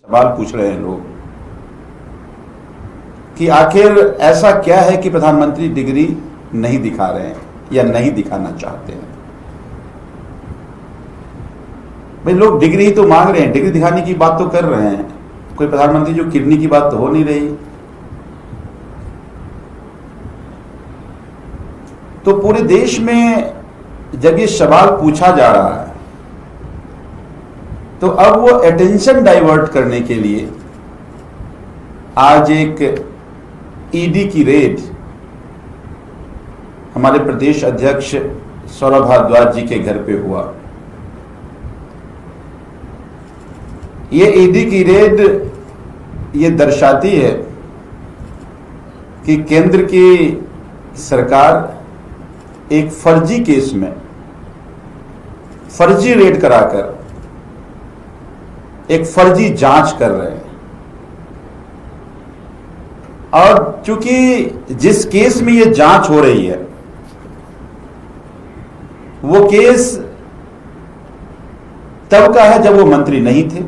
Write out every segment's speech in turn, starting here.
सवाल पूछ रहे हैं लोग कि आखिर ऐसा क्या है कि प्रधानमंत्री डिग्री नहीं दिखा रहे हैं या नहीं दिखाना चाहते हैं। भाई लोग डिग्री ही तो मांग रहे हैं, डिग्री दिखाने की बात तो कर रहे हैं, कोई प्रधानमंत्री जो किडनी की बात तो हो नहीं रही। तो पूरे देश में जब ये सवाल पूछा जा रहा है तो अब वो अटेंशन डाइवर्ट करने के लिए आज एक ईडी की रेड हमारे प्रदेश अध्यक्ष सौरभ भारद्वाज जी के घर पे हुआ। ये ईडी की रेड ये दर्शाती है कि केंद्र की सरकार एक फर्जी केस में फर्जी रेड कराकर एक फर्जी जांच कर रहे हैं। और चूंकि जिस केस में यह जांच हो रही है वो केस तब का है जब वो मंत्री नहीं थे,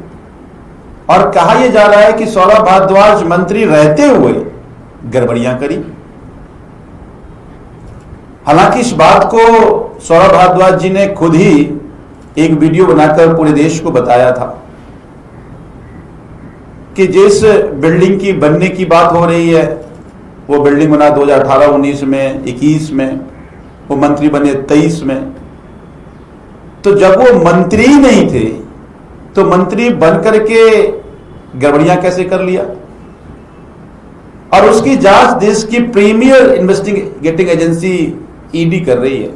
और कहा यह जा रहा है कि सौरभ भारद्वाज मंत्री रहते हुए गड़बड़ियां करी। हालांकि इस बात को सौरभ भारद्वाज जी ने खुद ही एक वीडियो बनाकर पूरे देश को बताया था कि जिस बिल्डिंग की बनने की बात हो रही है वो बिल्डिंग बना 2018-19 में, 21 में, वो मंत्री बने 23 में। तो जब वो मंत्री नहीं थे तो मंत्री बनकर के गड़बड़ियां कैसे कर लिया। और उसकी जांच देश की प्रीमियर इन्वेस्टिगेटिंग एजेंसी ईडी कर रही है।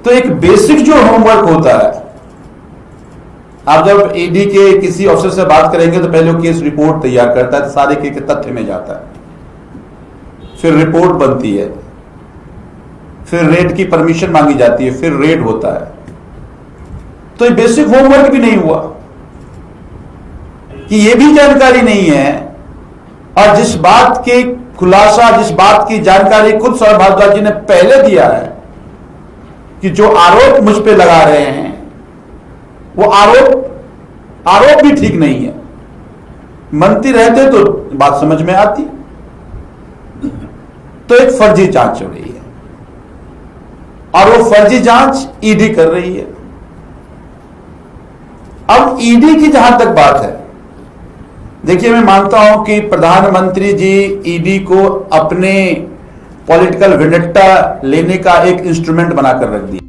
तो एक बेसिक जो होमवर्क होता है, आप जब ईडी के किसी अफसर से बात करेंगे तो पहले वो केस रिपोर्ट तैयार करता है, सारे के तथ्य में जाता है, फिर रिपोर्ट बनती है, फिर रेड की परमिशन मांगी जाती है, फिर रेड होता है। तो ये बेसिक होमवर्क भी नहीं हुआ कि ये भी जानकारी नहीं है। और जिस बात के खुलासा, जिस बात की जानकारी खुद सौरभ भारद्वाज जी ने पहले दिया है कि जो आरोप मुझ पे लगा रहे हैं वो आरोप भी ठीक नहीं है। मंत्री रहते तो बात समझ में आती। तो एक फर्जी जांच हो रही है और वो फर्जी जांच ईडी कर रही है। अब ईडी की जहां तक बात है, देखिए मैं मानता हूं कि प्रधानमंत्री जी ईडी को अपने पॉलिटिकल वेंडेट्टा लेने का एक इंस्ट्रूमेंट बनाकर रख दिया।